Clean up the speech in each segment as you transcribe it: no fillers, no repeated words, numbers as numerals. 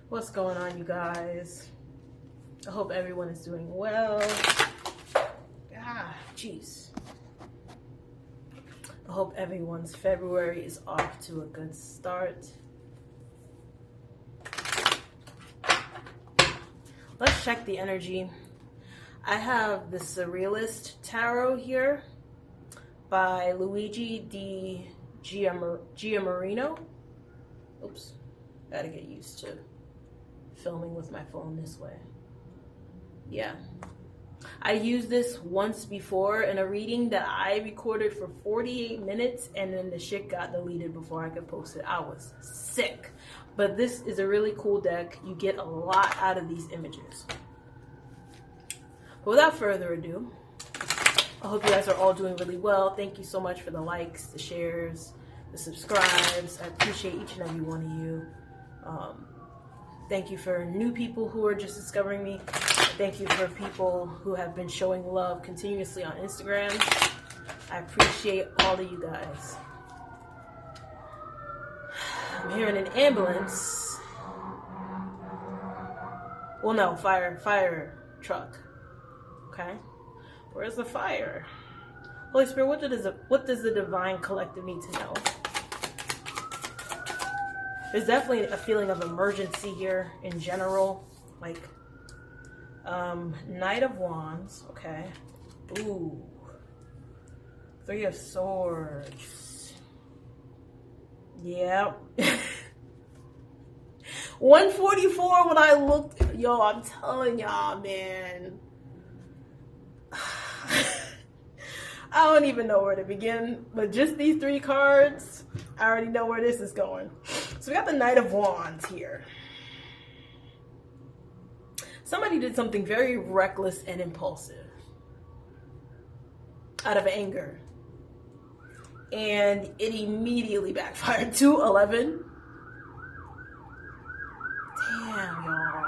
What's going on, you guys? I hope everyone is doing well. Jeez. I hope everyone's February is off to a good start. Let's check the energy. I have the Surrealist Tarot here by Luigi di Giamarino. Oops, gotta get used to filming with my phone this way. Yeah. I used this once before in a reading that I recorded for 48 minutes and then the shit got deleted before I could post it. I was sick. But this is a really cool deck. You get a lot out of these images. But without further ado, I hope you guys are all doing really well. Thank you so much for the likes, the shares, the subscribes. I appreciate each and every one of you. Thank you for new people who are just discovering me. Thank you for people who have been showing love continuously on Instagram. I appreciate all of you guys. I'm hearing an ambulance. Well, no, fire truck. Okay. Where's the fire? Holy Spirit, what does the divine collective need to know? There's definitely a feeling of emergency here in general. Like, Knight of Wands, okay. Ooh. Three of Swords. Yeah. 144 when I looked. Yo, I'm telling y'all, man. I don't even know where to begin. But just these three cards, I already know where this is going. So we got the Knight of Wands here. Somebody did something very reckless and impulsive out of anger. And it immediately backfired. 211. Damn, y'all.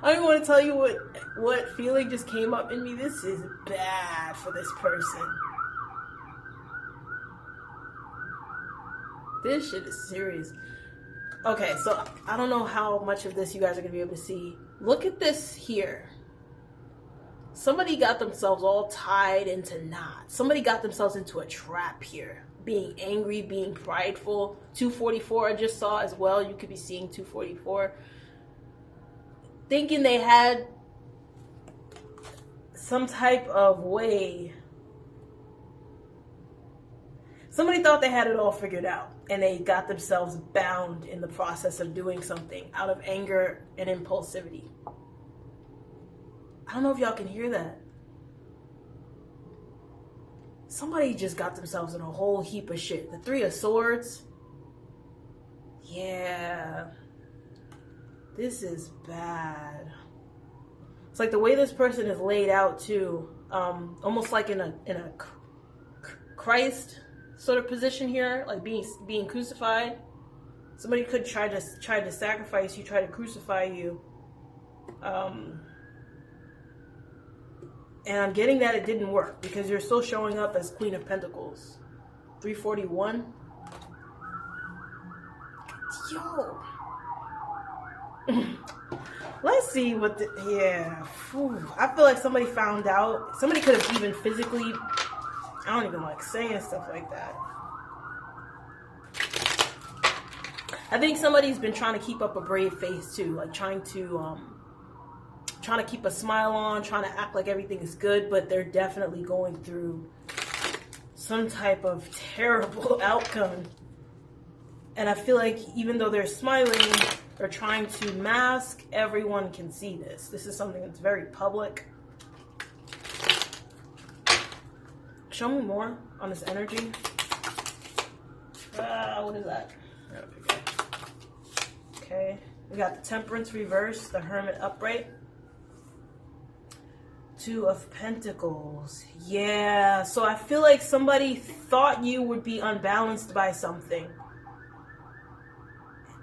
I don't even want to tell you what feeling just came up in me. This is bad for this person. This shit is serious. Okay, so I don't know how much of this you guys are going to be able to see. Look at this here. Somebody got themselves all tied into knots. Somebody got themselves into a trap here. Being angry, being prideful. 244 I just saw as well. You could be seeing 244. Thinking they had some type of way. Somebody thought they had it all figured out. And they got themselves bound in the process of doing something out of anger and impulsivity. I don't know if y'all can hear that. Somebody just got themselves in a whole heap of shit. The Three of Swords. Yeah. This is bad. It's like the way this person is laid out too. Almost like in a Christ sort of position here, like being crucified. Somebody could try to sacrifice you, try to crucify you. And I'm getting that it didn't work because you're still showing up as Queen of Pentacles. 341. Yo. Let's see what yeah. Whew. I feel like somebody found out. Somebody could have even physically, I don't even like saying stuff like that. I think somebody's been trying to keep up a brave face too, like trying to keep a smile on, trying to act like everything is good, but they're definitely going through some type of terrible outcome. And I feel like even though they're smiling or trying to mask, everyone can see this. This is something that's very public. Show me more on this energy. What is that? Okay. We got the Temperance reverse, the Hermit upright. Two of Pentacles. Yeah. So I feel like somebody thought you would be unbalanced by something.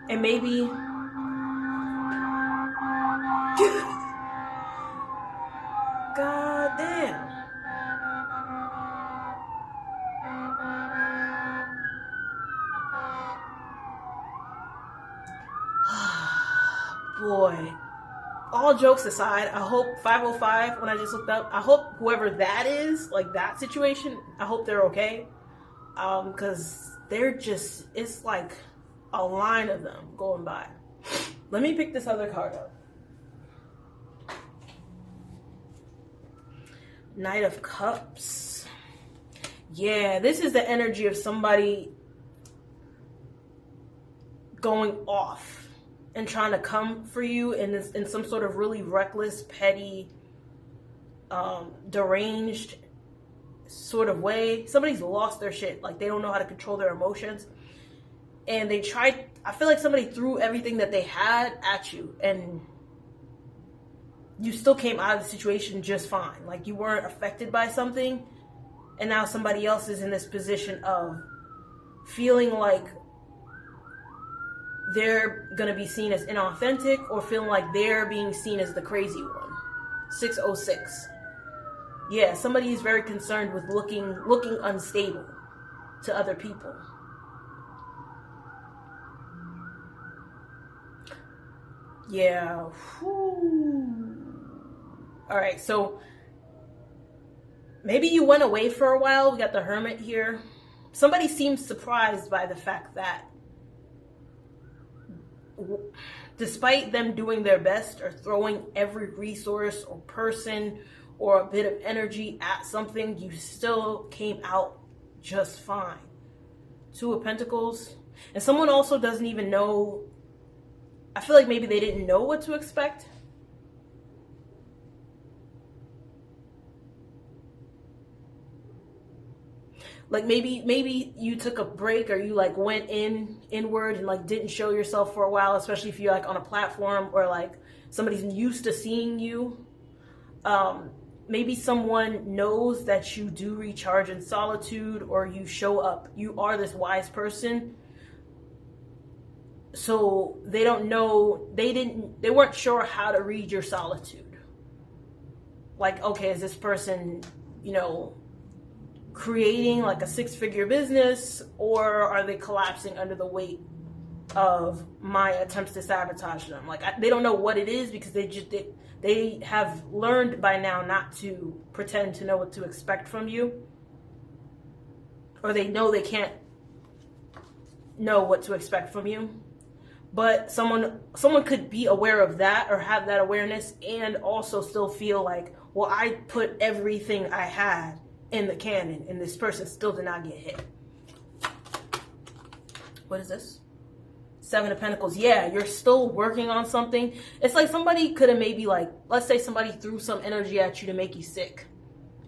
And maybe... God damn. boy. All jokes aside, I hope 505, when I just looked up, I hope whoever that is, like that situation, I hope they're okay. Because they're just, it's like a line of them going by. Let me pick this other card up. Knight of Cups. Yeah, this is the energy of somebody going off and trying to come for you in some sort of really reckless, petty, deranged sort of way. Somebody's lost their shit. Like, they don't know how to control their emotions. And they tried, I feel like somebody threw everything that they had at you, and you still came out of the situation just fine. Like, you weren't affected by something, and now somebody else is in this position of feeling like they're going to be seen as inauthentic, or feeling like they're being seen as the crazy one. 606. Yeah, somebody is very concerned with looking unstable to other people. Yeah. Whew. All right, so maybe you went away for a while. We got the Hermit here. Somebody seems surprised by the fact that despite them doing their best or throwing every resource or person or a bit of energy at something, you still came out just fine. 2 of Pentacles. And someone also doesn't even know, I feel like maybe they didn't know what to expect. Like maybe you took a break, or you like went inward and like didn't show yourself for a while, especially if you're like on a platform or like somebody's used to seeing you. Maybe someone knows that you do recharge in solitude, or you show up. You are this wise person. So they don't know, they weren't sure how to read your solitude. Like, okay, is this person, creating like a 6-figure business, or are they collapsing under the weight of my attempts to sabotage them? Like, they don't know what it is, because they have learned by now not to pretend to know what to expect from you, or they know they can't know what to expect from you. But someone could be aware of that, or have that awareness, and also still feel like, well, I put everything I had in the cannon, and this person still did not get hit. What is this? 7 of Pentacles. Yeah, you're still working on something. It's like somebody could have maybe, like, let's say somebody threw some energy at you to make you sick,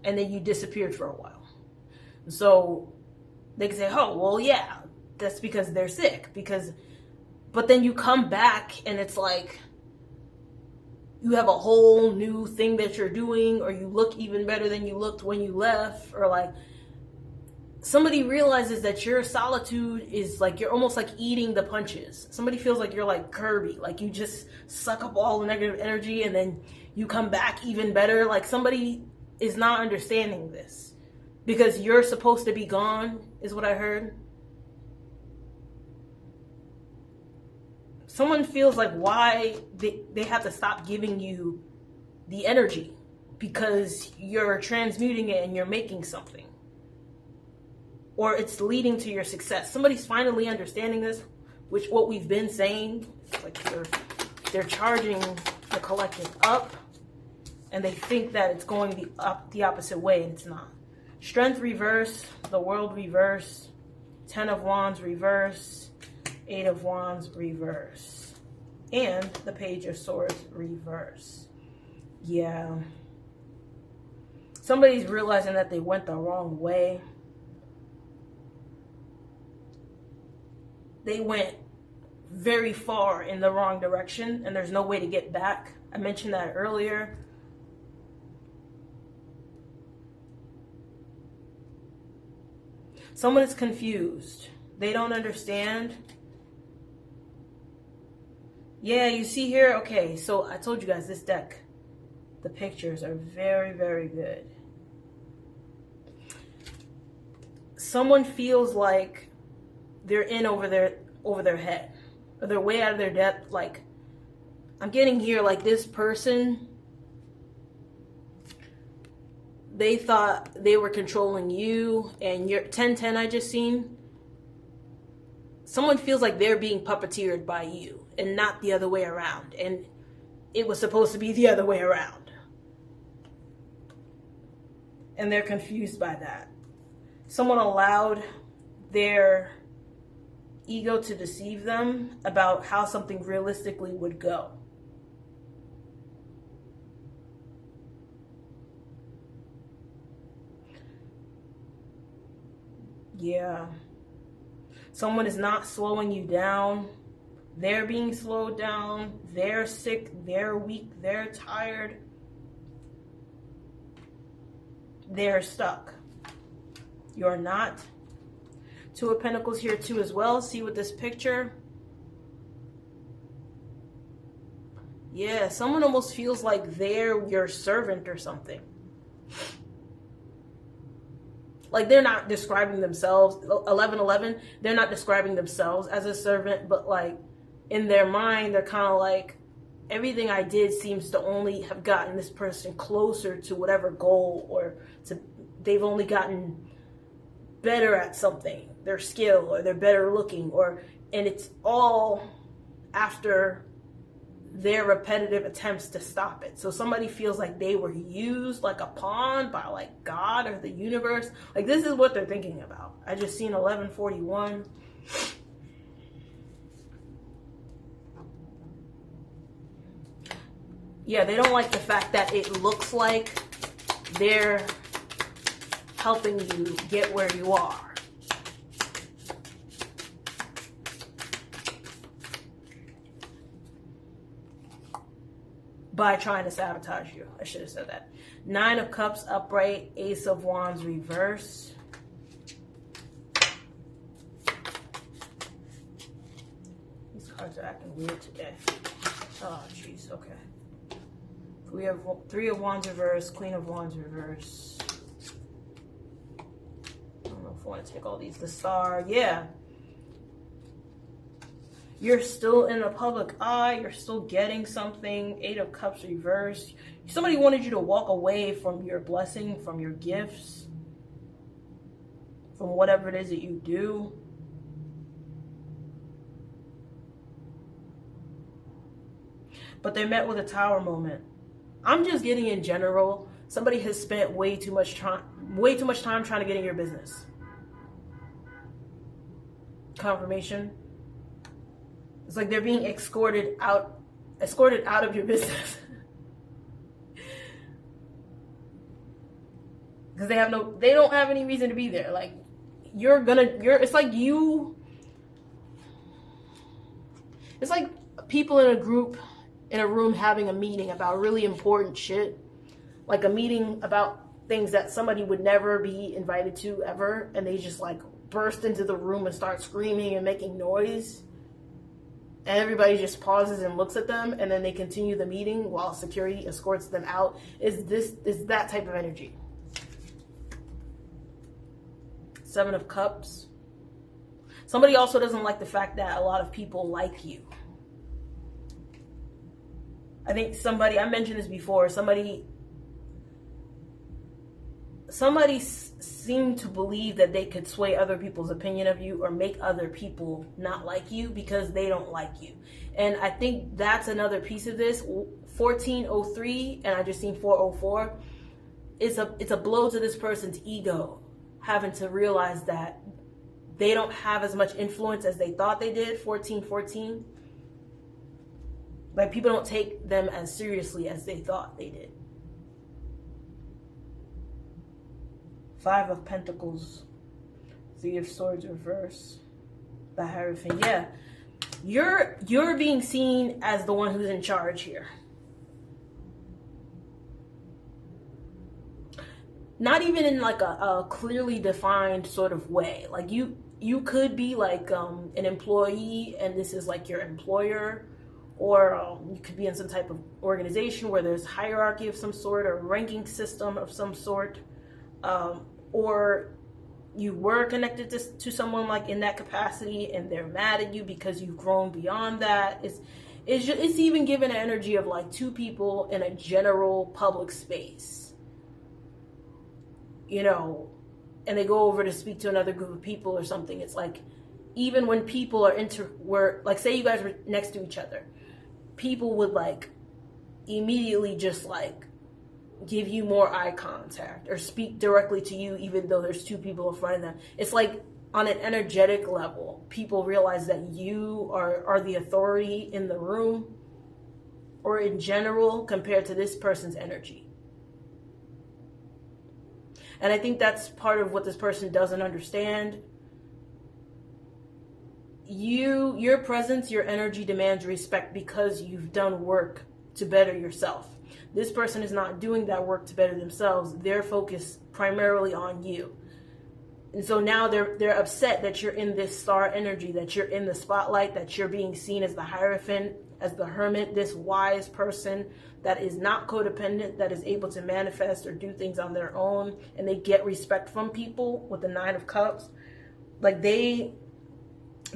and then you disappeared for a while. So they could say, oh, well, yeah, that's because they're sick. But then you come back, and it's like you have a whole new thing that you're doing, or you look even better than you looked when you left, or like somebody realizes that your solitude is like, you're almost like eating the punches. Somebody feels like you're like Kirby, like you just suck up all the negative energy and then you come back even better. Like, somebody is not understanding this because you're supposed to be gone, is what I heard. Someone feels like why they have to stop giving you the energy, because you're transmuting it and you're making something, or it's leading to your success. Somebody's finally understanding this, which what we've been saying, like they're charging the collective up, and they think that it's going the opposite way, and it's not. Strength reverse, the World reverse, 10 of Wands reverse, 8 of Wands reverse, and the Page of Swords reverse. Yeah. Somebody's realizing that they went the wrong way. They went very far in the wrong direction, and there's no way to get back. I mentioned that earlier. Someone is confused. They don't understand. Yeah, you see here? Okay, so I told you guys this deck, the pictures are very, very good. Someone feels like they're in over their head, or they're way out of their depth. Like, I'm getting here like this person, they thought they were controlling you, and your 1010 I just seen. Someone feels like they're being puppeteered by you and not the other way around. And it was supposed to be the other way around. And they're confused by that. Someone allowed their ego to deceive them about how something realistically would go. Yeah. Someone is not slowing you down. They're being slowed down. They're sick. They're weak. They're tired. They're stuck. You're not. Two of Pentacles here too as well. See with this picture. Yeah, someone almost feels like they're your servant or something. Like they're not describing themselves, 1111, they're not describing themselves as a servant, but like in their mind, they're kind of like, everything I did seems to only have gotten this person closer to whatever goal, or to, they've only gotten better at something, their skill, or they're better looking, or, and it's all after their repetitive attempts to stop it. So somebody feels like they were used like a pawn by like God or the universe. Like this is what they're thinking about. I just seen 1141. Yeah, they don't like the fact that it looks like they're helping you get where you are. By trying to sabotage you. I should have said that. 9 of Cups upright, Ace of Wands reverse. These cards are acting weird today. Oh, jeez. Okay. We have 3 of Wands reverse, Queen of Wands reverse. I don't know if I want to take all these. The Star. Yeah. You're still in the public eye. You're still getting something. 8 of Cups reversed. Somebody wanted you to walk away from your blessing, from your gifts, from whatever it is that you do. But they met with a Tower moment. I'm just getting in general. Somebody has spent way too much time trying to get in your business. Confirmation. It's like they're being escorted out of your business. Because they don't have any reason to be there. Like it's like people in a group, in a room having a meeting about really important shit. Like a meeting about things that somebody would never be invited to ever. And they just like burst into the room and start screaming and making noise. And everybody just pauses and looks at them, and then they continue the meeting while security escorts them out. Is that type of energy. 7 of Cups. Somebody also doesn't like the fact that a lot of people like you. I think somebody, I mentioned this before, somebody seemed to believe that they could sway other people's opinion of you or make other people not like you because they don't like you. And I think that's another piece of this. 1403, and I just seen 404. It's a blow to this person's ego, having to realize that they don't have as much influence as they thought they did. 1414. Like people don't take them as seriously as they thought they did. 5 of Pentacles, 3 of Swords reverse, the Hierophant. Yeah, you're being seen as the one who's in charge here. Not even in like a clearly defined sort of way. Like you could be like an employee, and this is like your employer, or you could be in some type of organization where there's hierarchy of some sort or ranking system of some sort. Or you were connected to someone like in that capacity and they're mad at you because you've grown beyond that. It's even given an energy of like two people in a general public space, you know, and they go over to speak to another group of people or something. It's like, even when people are were like, say you guys were next to each other, people would like immediately just like give you more eye contact or speak directly to you, even though there's two people in front of them. It's like on an energetic level, people realize that you are the authority in the room or in general compared to this person's energy. And I think that's part of what this person doesn't understand. Your presence, your energy demands respect because you've done work to better yourself. This person is not doing that work to better themselves. They're focused primarily on you. And so now they're upset that you're in this star energy, that you're in the spotlight, that you're being seen as the Hierophant, as the hermit, this wise person that is not codependent, that is able to manifest or do things on their own, and they get respect from people with the Nine of Cups. Like they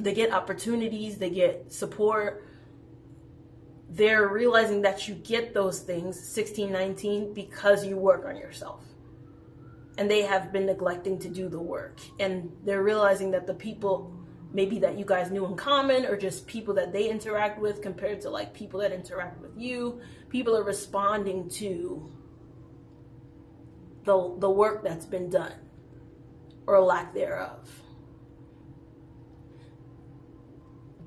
get opportunities, they get support. They're realizing that you get those things, 1619, because you work on yourself. And they have been neglecting to do the work. And they're realizing that the people maybe that you guys knew in common, or just people that they interact with compared to like people that interact with you, people are responding to the work that's been done, or lack thereof.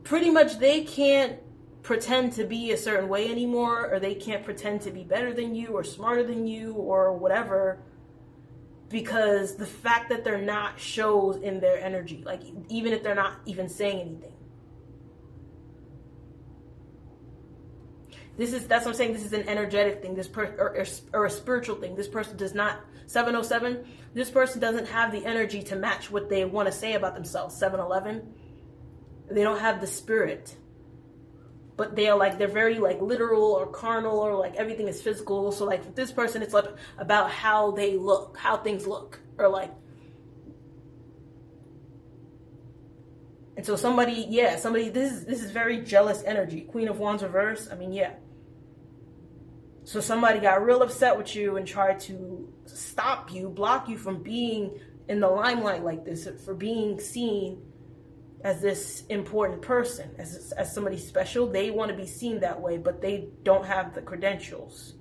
Pretty much they can't pretend to be a certain way anymore, or they can't pretend to be better than you or smarter than you or whatever, because the fact that they're not shows in their energy, like even if they're not even saying anything. That's what I'm saying. This is an energetic thing, or a spiritual thing. This person does not, 707, this person doesn't have the energy to match what they want to say about themselves. 711, they don't have the spirit. But they're very like literal or carnal, or like everything is physical. So like with this person, it's like about how they look, how things look, or like. And so somebody, this is very jealous energy. Queen of Wands reverse. I mean, yeah. So somebody got real upset with you and tried to stop you, block you from being in the limelight like this, for being seen as this important person, as somebody special. They want to be seen that way, but they don't have the credentials.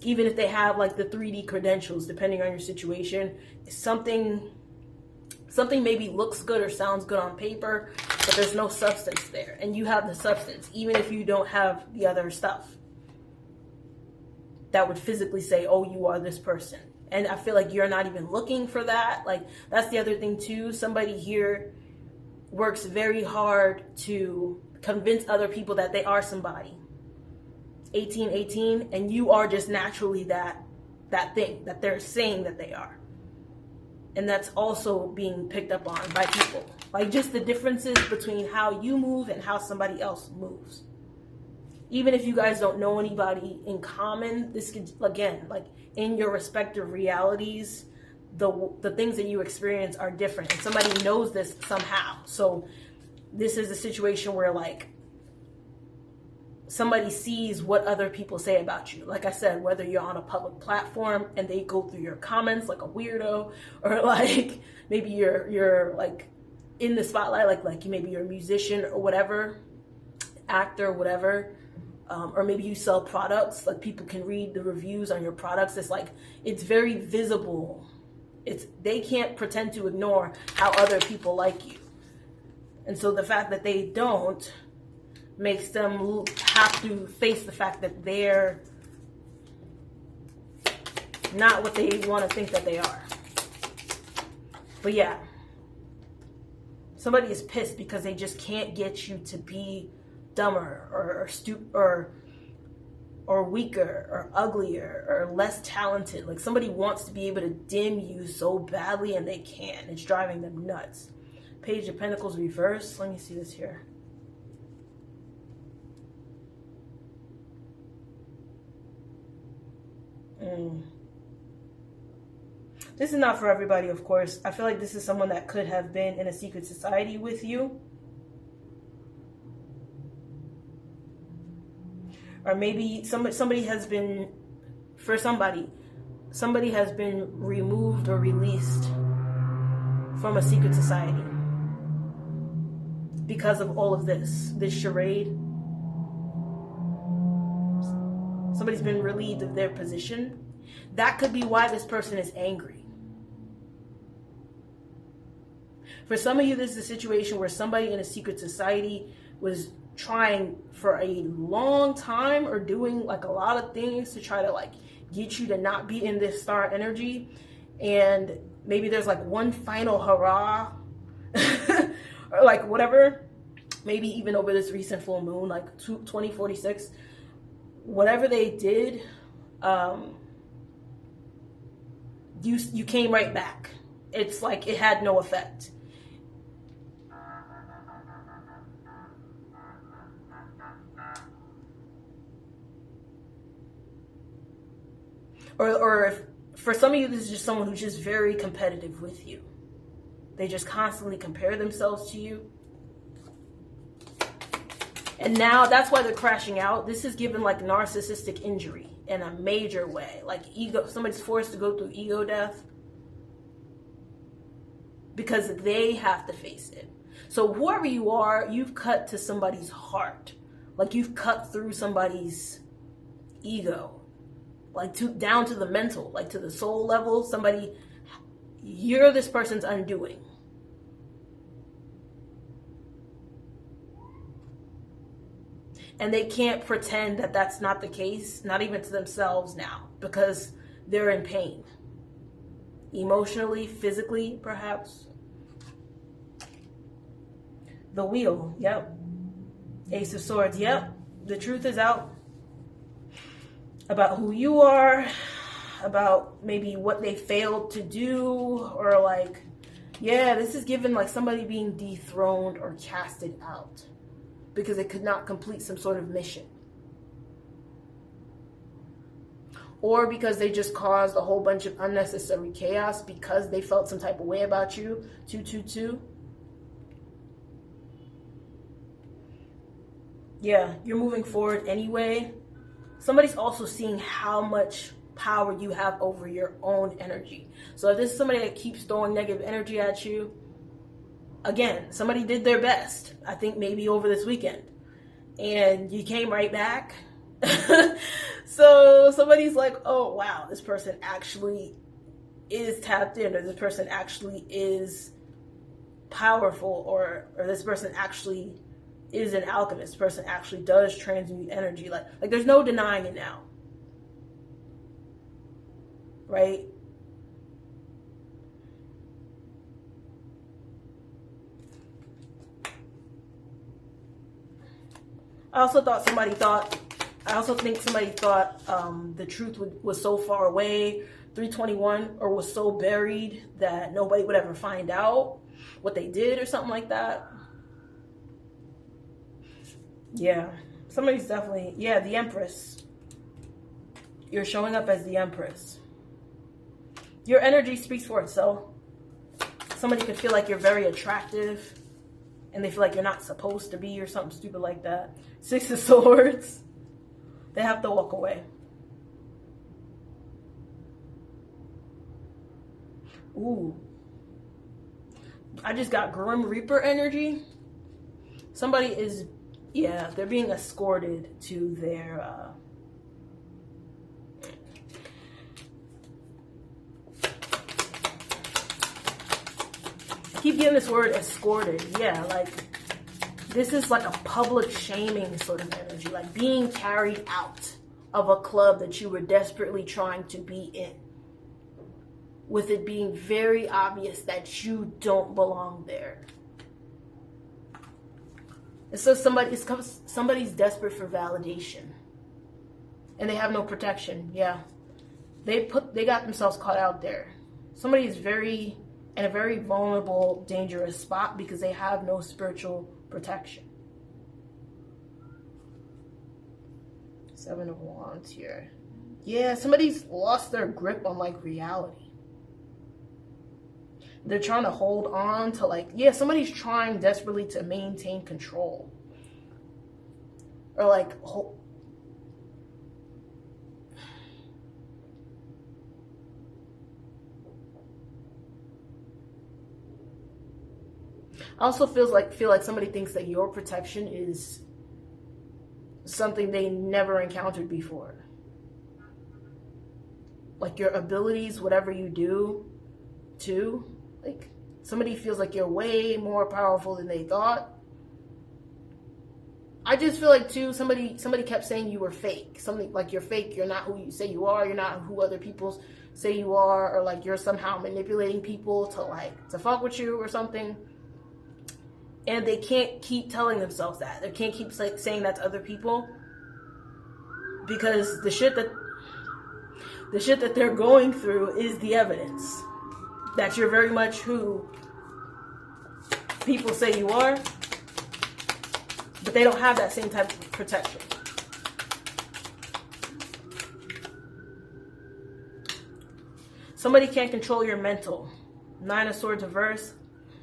Even if they have like the 3D credentials, depending on your situation, something maybe looks good or sounds good on paper, but there's no substance there. And you have the substance, even if you don't have the other stuff that would physically say, oh, you are this person. And I feel like you're not even looking for that. Like, that's the other thing too. Somebody here works very hard to convince other people that they are somebody. 1818, and you are just naturally that thing that they're saying that they are. And that's also being picked up on by people. Like just the differences between how you move and how somebody else moves. Even if you guys don't know anybody in common, this could, again, like in your respective realities, the things that you experience are different, and somebody knows this somehow. So this is a situation where like somebody sees what other people say about you. Like I said, whether you're on a public platform and they go through your comments like a weirdo, or like maybe you're like in the spotlight, like maybe you're a musician or whatever, actor, whatever. Or maybe you sell products, like people can read the reviews on your products. It's like, it's very visible. They can't pretend to ignore how other people like you. And so the fact that they don't makes them have to face the fact that they're not what they want to think that they are. But yeah, somebody is pissed because they just can't get you to be dumber or stupid or weaker or uglier or less talented. Like somebody wants to be able to dim you so badly and they can't. It's driving them nuts. Page of Pentacles reverse. Let me see this here. This is not for everybody, of course. I feel like this is someone that could have been in a secret society with you. Or maybe somebody has been, for somebody has been removed or released from a secret society because of all of this charade. Somebody's been relieved of their position. That could be why this person is angry. For some of you, this is a situation where somebody in a secret society was trying for a long time or doing like a lot of things to try to like get you to not be in this star energy. And maybe there's like one final hurrah or like whatever, maybe even over this recent full moon, like 2046, whatever they did, you came right back. It's like it had no effect. Or if for some of you, this is just someone who's just very competitive with you. They just constantly compare themselves to you. And now that's why they're crashing out. This is given like narcissistic injury in a major way. Like ego, somebody's forced to go through ego death because they have to face it. So whoever you are, you've cut to somebody's heart. Like you've cut through somebody's ego. Like down to the mental, like to the soul level. Somebody, you're this person's undoing. And they can't pretend that that's not the case, not even to themselves now, because they're in pain. Emotionally, physically, perhaps. The wheel, yep. Ace of Swords, yep. The truth is out. About who you are, about maybe what they failed to do, or like, yeah, this is given like somebody being dethroned or casted out because they could not complete some sort of mission. Or because they just caused a whole bunch of unnecessary chaos because they felt some type of way about you. 222. Yeah, you're moving forward anyway. Somebody's also seeing how much power you have over your own energy. So if this is somebody that keeps throwing negative energy at you, again, somebody did their best, I think maybe over this weekend, and you came right back. So somebody's like, oh wow, this person actually is tapped in, or this person actually is powerful, or this person actually is an alchemist. This person actually does transmute energy. Like there's no denying it now. Right? I also think somebody thought the truth was so far away, 321, or was so buried that nobody would ever find out what they did or something like that. Yeah, somebody's definitely, yeah, the Empress. You're showing up as the Empress. Your energy speaks for itself. Somebody could feel like you're very attractive and they feel like you're not supposed to be, or something stupid like that. 6 of Swords. They have to walk away. Ooh. I just got Grim Reaper energy. Somebody is, yeah, they're being escorted to their, I keep getting this word escorted. Yeah, like this is like a public shaming sort of energy, like being carried out of a club that you were desperately trying to be in, with it being very obvious that you don't belong there. And so somebody's desperate for validation, and they have no protection. Yeah, they got themselves caught out there. Somebody is in a very vulnerable, dangerous spot because they have no spiritual protection. 7 of Wands here. Yeah, somebody's lost their grip on like reality. They're trying to hold on to like, yeah, somebody's trying desperately to maintain control. Or like I also feel like somebody thinks that your protection is something they never encountered before. Like your abilities, whatever you do, too. Like somebody feels like you're way more powerful than they thought. I just feel like too, somebody kept saying you were fake. Something like you're fake, you're not who you say you are, you're not who other people say you are, or like you're somehow manipulating people to fuck with you or something. And they can't keep telling themselves that. They can't keep saying that to other people, because the shit that they're going through is the evidence that you're very much who people say you are, but they don't have that same type of protection. Somebody can't control your mental. 9 of Swords reverse.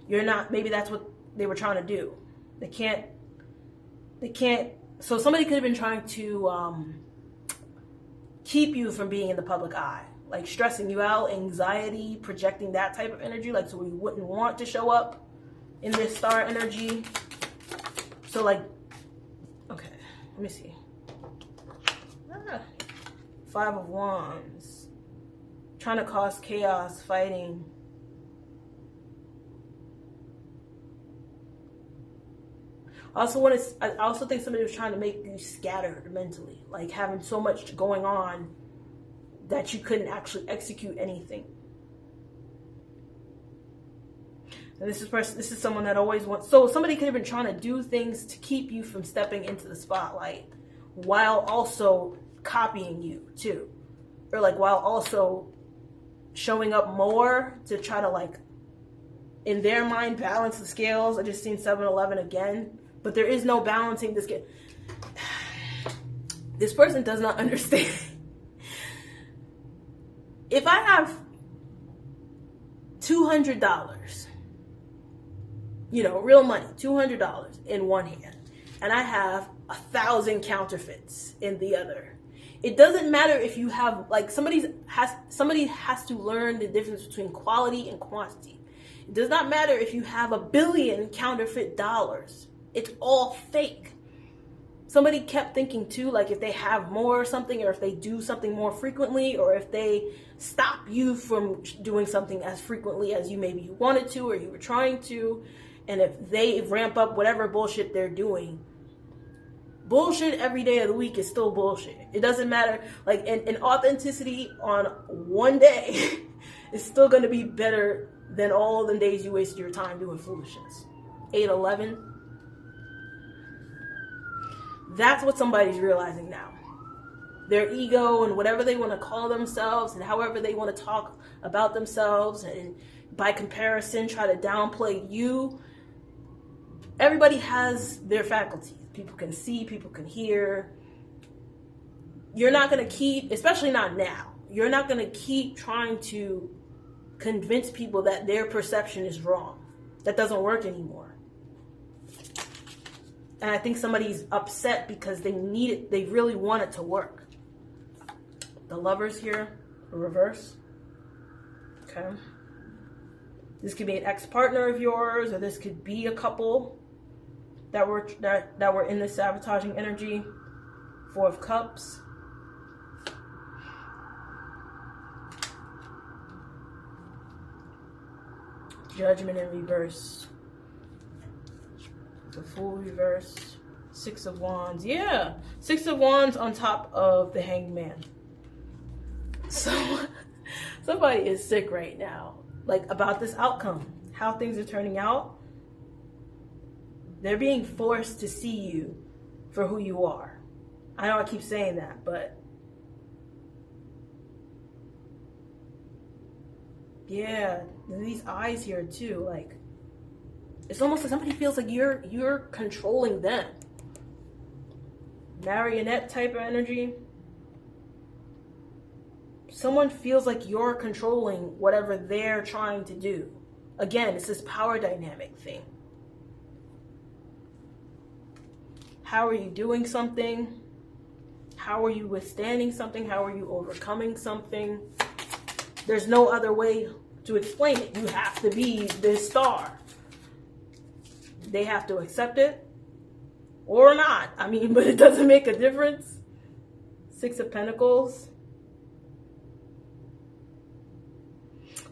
You're not, maybe that's what they were trying to do. They can't, so somebody could have been trying to keep you from being in the public eye. Like stressing you out, anxiety, projecting that type of energy. Like, so we wouldn't want to show up in this star energy. So like, okay, let me see. 5 of Wands. Trying to cause chaos, fighting. I also think somebody was trying to make you scattered mentally, like having so much going on that you couldn't actually execute anything. And this is someone that always wants, so somebody could have been trying to do things to keep you from stepping into the spotlight while also copying you too. Or like while also showing up more to try to like, in their mind, balance the scales. I just seen 7-11 again. But there is no balancing this game. This person does not understand. If I have $200, you know, real money, $200 in one hand, and I have 1,000 counterfeits in the other, it doesn't matter if you have, like, somebody has to learn the difference between quality and quantity. It does not matter if you have 1 billion counterfeit dollars. It's all fake. Somebody kept thinking too, like if they have more or something, or if they do something more frequently, or if they stop you from doing something as frequently as you maybe wanted to or you were trying to, and if they ramp up whatever bullshit they're doing, bullshit every day of the week is still bullshit. It doesn't matter. Like an authenticity on one day is still going to be better than all the days you wasted your time doing foolishness. 8-11. That's what somebody's realizing now. Their ego and whatever they want to call themselves and however they want to talk about themselves, and by comparison try to downplay you. Everybody has their faculties. People can see, people can hear. You're not going to keep, especially not now, you're not going to keep trying to convince people that their perception is wrong. That doesn't work anymore. And I think somebody's upset because they need it. They really want it to work. The Lovers here, reverse. Okay. This could be an ex-partner of yours, or this could be a couple that were in this sabotaging energy. 4 of Cups. Judgment in reverse. The Fool reverse. 6 of Wands. Yeah. 6 of Wands on top of the Hanged Man. So somebody is sick right now. Like about this outcome. How things are turning out. They're being forced to see you for who you are. I know I keep saying that, but yeah, these eyes here too, like it's almost like somebody feels like you're controlling them. Marionette type of energy. Someone feels like you're controlling whatever they're trying to do. Again, it's this power dynamic thing. How are you doing something? How are you withstanding something? How are you overcoming something? There's no other way to explain it. You have to be this star. they have to accept it or not. I mean, but it doesn't make a difference. Six of Pentacles.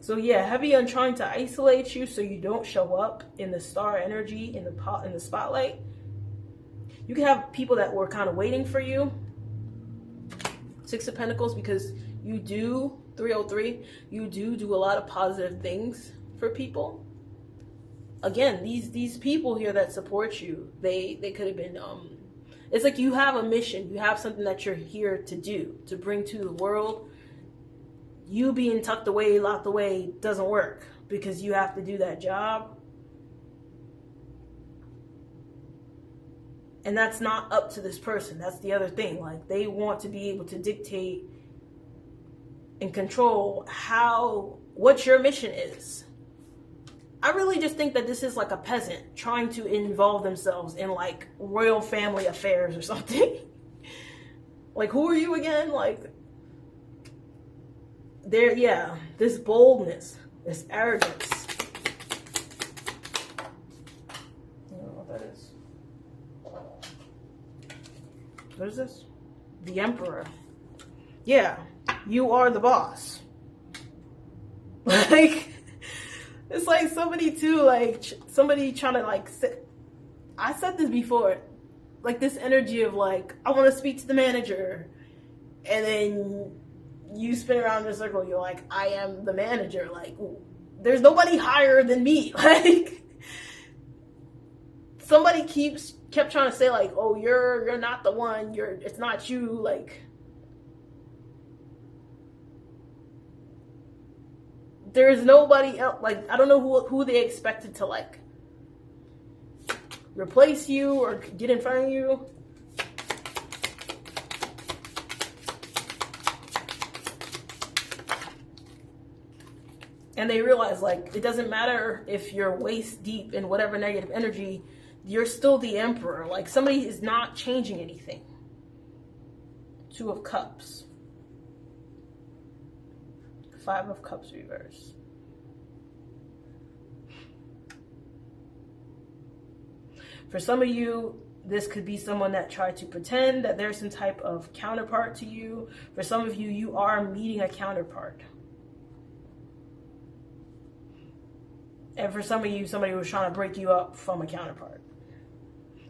So yeah, heavy on trying to isolate you so you don't show up in the star energy, in the spotlight. You can have people that were kind of waiting for you. Six of Pentacles, because you do, 303, you do a lot of positive things for people. Again, these people here that support you, they could have been, it's like you have a mission. You have something that you're here to do, to bring to the world. You being tucked away, locked away doesn't work because you have to do that job. And that's not up to this person. That's the other thing. Like, they want to be able to dictate and control what your mission is. I really just think that this is like a peasant trying to involve themselves in like royal family affairs or something. Like, who are you again? Like, yeah, this boldness, this arrogance. I don't know what that is. What is this? The Emperor. Yeah, you are the boss. Like, it's like somebody too, like somebody trying to like I said this before, like this energy of like, I want to speak to the manager, and then you spin around in a circle, you're like, I am the manager. Like, there's nobody higher than me. Like, somebody kept trying to say like, oh, you're not the one, it's not you. Like, there is nobody else. Like, I don't know who they expected to like replace you or get in front of you. And they realize, like, it doesn't matter if you're waist deep in whatever negative energy, you're still the Emperor. Like, somebody is not changing anything. Two of Cups. Five of Cups reverse. For some of you, this could be someone that tried to pretend that there's some type of counterpart to you. For some of you, you are meeting a counterpart. And for some of you, somebody was trying to break you up from a counterpart.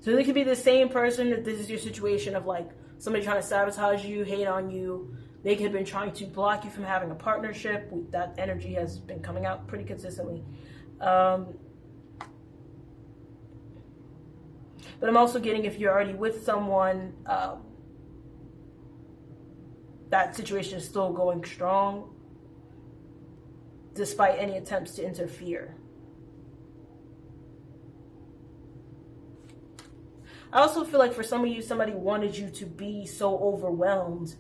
So they could be the same person, that this is your situation of like somebody trying to sabotage you, hate on you. They could have been trying to block you from having a partnership. That energy has been coming out pretty consistently. But I'm also getting, if you're already with someone, that situation is still going strong despite any attempts to interfere. I also feel like for some of you, somebody wanted you to be so overwhelmed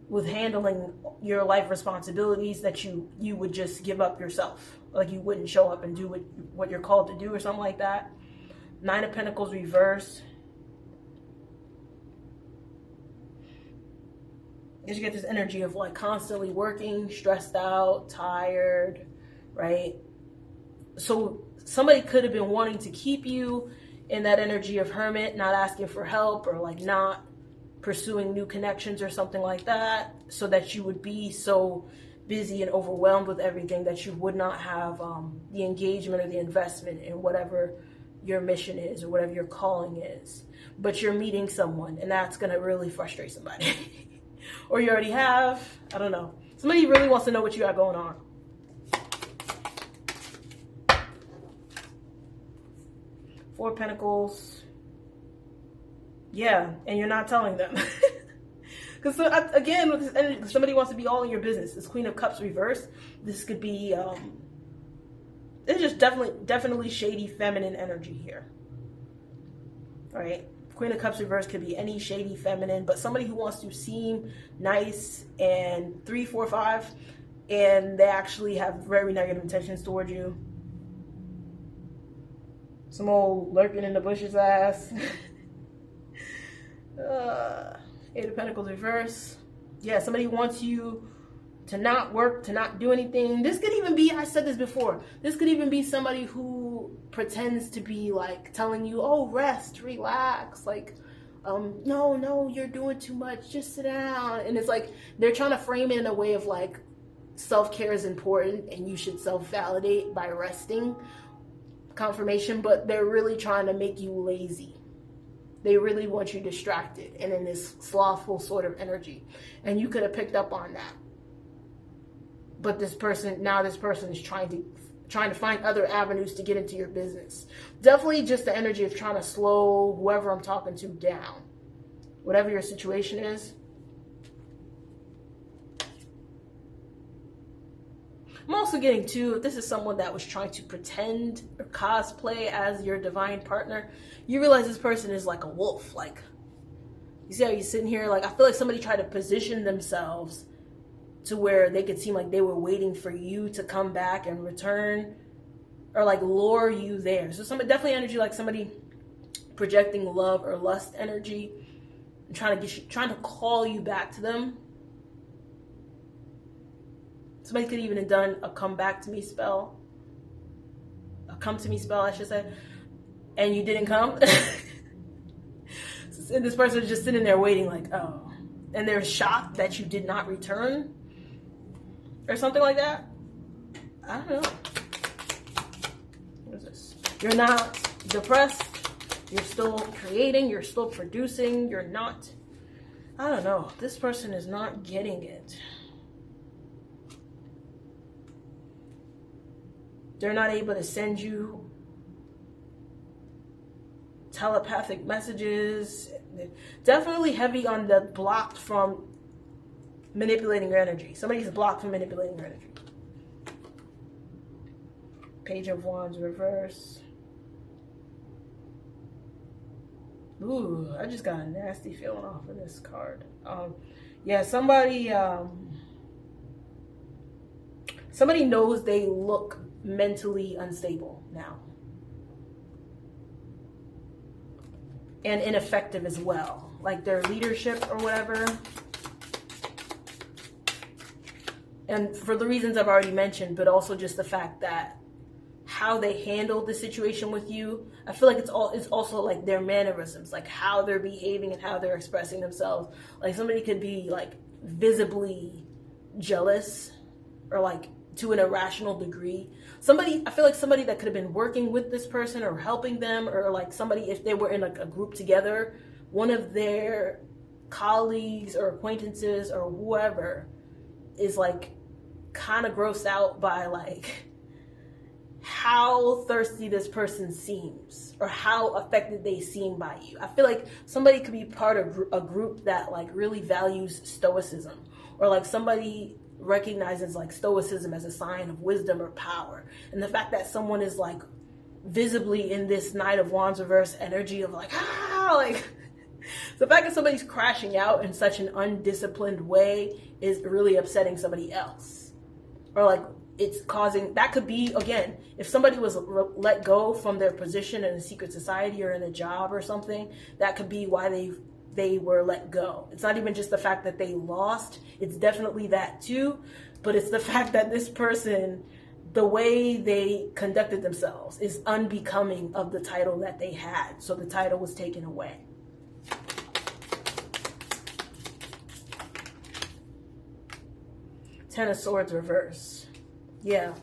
with handling your life responsibilities that you would just give up yourself. Like, you wouldn't show up and do what you're called to do or something like that. Nine of Pentacles reversed. Because you get this energy of like constantly working, stressed out, tired, right? So somebody could have been wanting to keep you in that energy of hermit, not asking for help or like not pursuing new connections or something like that, so that you would be so busy and overwhelmed with everything that you would not have the engagement or the investment in whatever your mission is or whatever your calling is. But you're meeting someone, and that's going to really frustrate somebody. Or you already have, I don't know. Somebody really wants to know what you got going on. Four of Pentacles. Yeah, and you're not telling them. Because again, with this energy, somebody wants to be all in your business. This Queen of Cups reversed. This could be, it's just definitely shady feminine energy here. All right. Queen of Cups reversed could be any shady feminine, but somebody who wants to seem nice and 3, 4, 5, and they actually have very negative intentions towards you. Some old lurking in the bushes ass. Eight of Pentacles reverse. Yeah, somebody wants you to not work, to not do anything. This could even be, I said this before, this could even be somebody who pretends to be like telling you, oh, rest, relax, like, no, you're doing too much, just sit down. And it's like, they're trying to frame it in a way of like, self-care is important and you should self-validate by resting, confirmation, but they're really trying to make you lazy. They really want you distracted and in this slothful sort of energy. And you could have picked up on that. But this person is trying to find other avenues to get into your business. Definitely just the energy of trying to slow whoever I'm talking to down. Whatever your situation is. I'm also getting too, if this is someone that was trying to pretend or cosplay as your divine partner, you realize this person is like a wolf. Like, you see how you're sitting here? Like, I feel like somebody tried to position themselves to where they could seem like they were waiting for you to come back and return, or like lure you there. So definitely energy like somebody projecting love or lust energy and trying to call you back to them. Somebody could even have done a come back to me spell. A come to me spell, I should say. And you didn't come. And this person is just sitting there waiting like, oh. And they're shocked that you did not return. Or something like that. I don't know. What is this? You're not depressed. You're still creating. You're still producing. You're not. I don't know. This person is not getting it. They're not able to send you telepathic messages. They're definitely heavy on the blocked from manipulating your energy. Somebody's blocked from manipulating your energy. Page of Wands reverse. Ooh, I just got a nasty feeling off of this card. Yeah, somebody knows they look mentally unstable now. And ineffective as well. Like their leadership or whatever. And for the reasons I've already mentioned, but also just the fact that how they handled the situation with you, I feel like it's also like their mannerisms, like how they're behaving and how they're expressing themselves. Like somebody could be like visibly jealous or like to an irrational degree. I feel like somebody that could have been working with this person or helping them, or like somebody, if they were in like a group together, one of their colleagues or acquaintances or whoever is like kind of grossed out by like how thirsty this person seems or how affected they seem by you. I feel like somebody could be part of a group that like really values stoicism, or like somebody recognizes like stoicism as a sign of wisdom or power. And the fact that someone is like visibly in this Knight of Wands reverse energy of like, like the fact that somebody's crashing out in such an undisciplined way is really upsetting somebody else. Or like it's causing, that could be, again, if somebody was let go from their position in a secret society or in a job or something, that could be why they were let go. It's not even just the fact that they lost. It's definitely that too. But it's the fact that this person, the way they conducted themselves is unbecoming of the title that they had. So the title was taken away. Ten of Swords reverse. Yeah.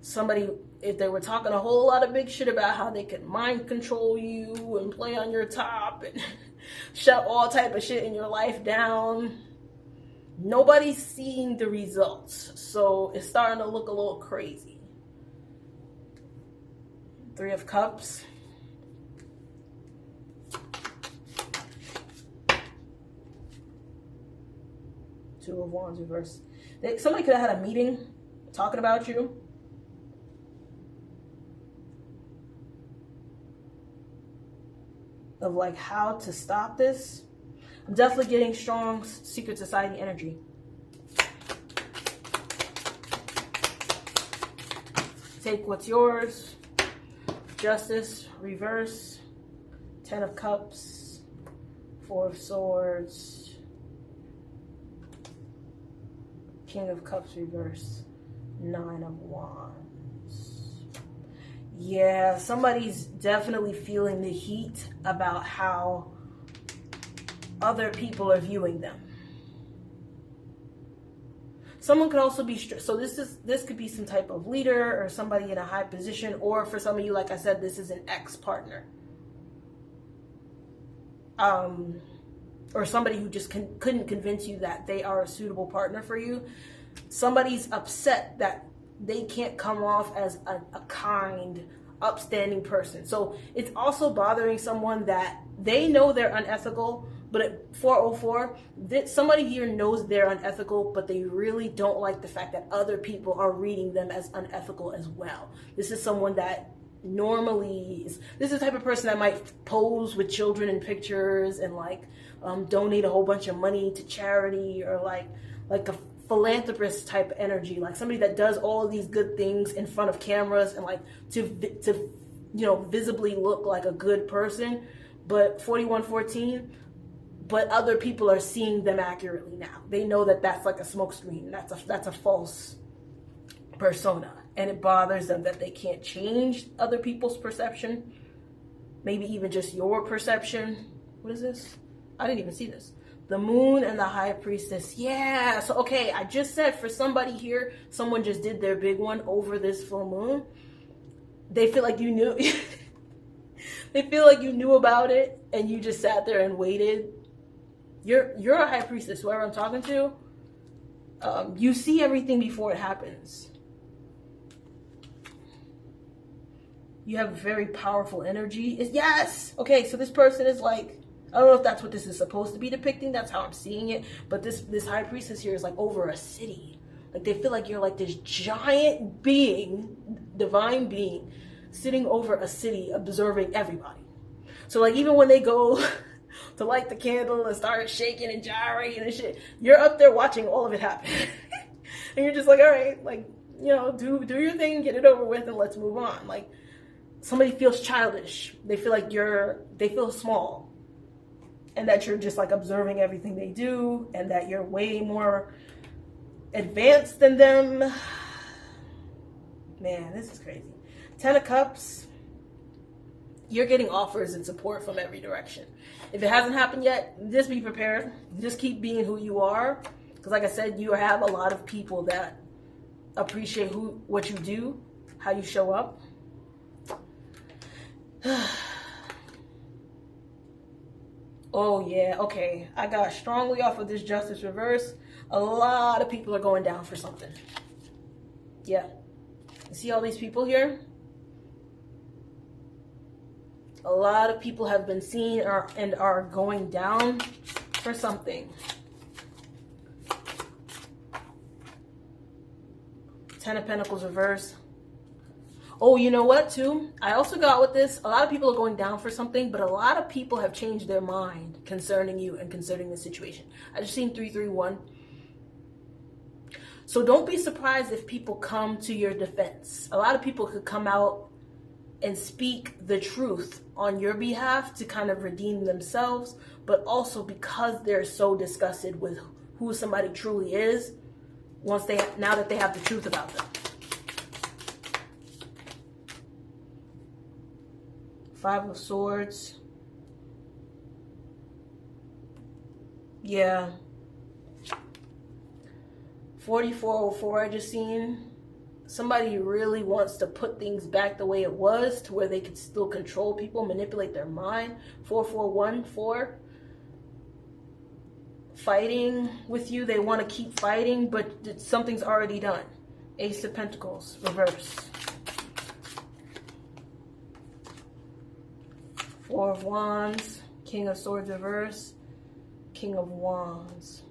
Somebody, if they were talking a whole lot of big shit about how they could mind control you and play on your top and shut all type of shit in your life down, nobody's seeing the results. So it's starting to look a little crazy. Three of Cups. Two of Wands reverse. Somebody could have had a meeting talking about you. Of like how to stop this. I'm definitely getting strong secret society energy. Take what's yours. Justice, reverse. Ten of Cups. Four of Swords. King of Cups reverse. 9 of Wands. Yeah, somebody's definitely feeling the heat about how other people are viewing them. Someone could also be, so this could be some type of leader or somebody in a high position, or for some of you, like I said, this is an ex-partner. Or somebody who just couldn't convince you that they are a suitable partner for you. Somebody's upset that they can't come off as a kind, upstanding person. So it's also bothering someone that they know they're unethical, but at 404, somebody here knows they're unethical, but they really don't like the fact that other people are reading them as unethical as well. This is someone that normally this is the type of person that might pose with children in pictures and like donate a whole bunch of money to charity, or like a philanthropist type energy, like somebody that does all of these good things in front of cameras and like to visibly look like a good person. But 4114, but other people are seeing them accurately now. They know that that's like a smokescreen. That's a false persona. And it bothers them that they can't change other people's perception. Maybe even just your perception. What is this? I didn't even see this. The Moon and the High Priestess. Yeah. So, okay, I just said for somebody here, someone just did their big one over this full moon. They feel like you knew. They feel like you knew about it and you just sat there and waited. You're a High Priestess, whoever I'm talking to. You see everything before it happens. You have very powerful energy. Yes! Okay, so this person is like, I don't know if that's what this is supposed to be depicting. That's how I'm seeing it. But this High Priestess here is like over a city. Like they feel like you're like this giant being, divine being, sitting over a city observing everybody. So like even when they go to light the candle and start shaking and gyrating and shit, you're up there watching all of it happen. And you're just like, all right, like, do your thing, get it over with, and let's move on. Like somebody feels childish. They feel like they feel small. And that you're just like observing everything they do, and that you're way more advanced than them. Man, this is crazy. 10 of Cups. You're getting offers and support from every direction. If it hasn't happened yet, just be prepared. Just keep being who you are. Because like I said, you have a lot of people that appreciate what you do, how you show up. Oh yeah, okay. I got strongly off of this Justice reverse. A lot of people are going down for something. Yeah. You see all these people here? A lot of people have been seen and are going down for something. 10 of Pentacles reverse. Oh, you know what, too? I also got with this, a lot of people are going down for something, but a lot of people have changed their mind concerning you and concerning the situation. I just seen 331. So don't be surprised if people come to your defense. A lot of people could come out and speak the truth on your behalf to kind of redeem themselves, but also because they're so disgusted with who somebody truly is, now that they have the truth about them. 5 of Swords. Yeah. 4404 I just seen. Somebody really wants to put things back the way it was, to where they could still control people, manipulate their mind. 4414. Fighting with you. They want to keep fighting, but something's already done. Ace of Pentacles reverse. 4 of Wands, King of Swords reverse, King of Wands.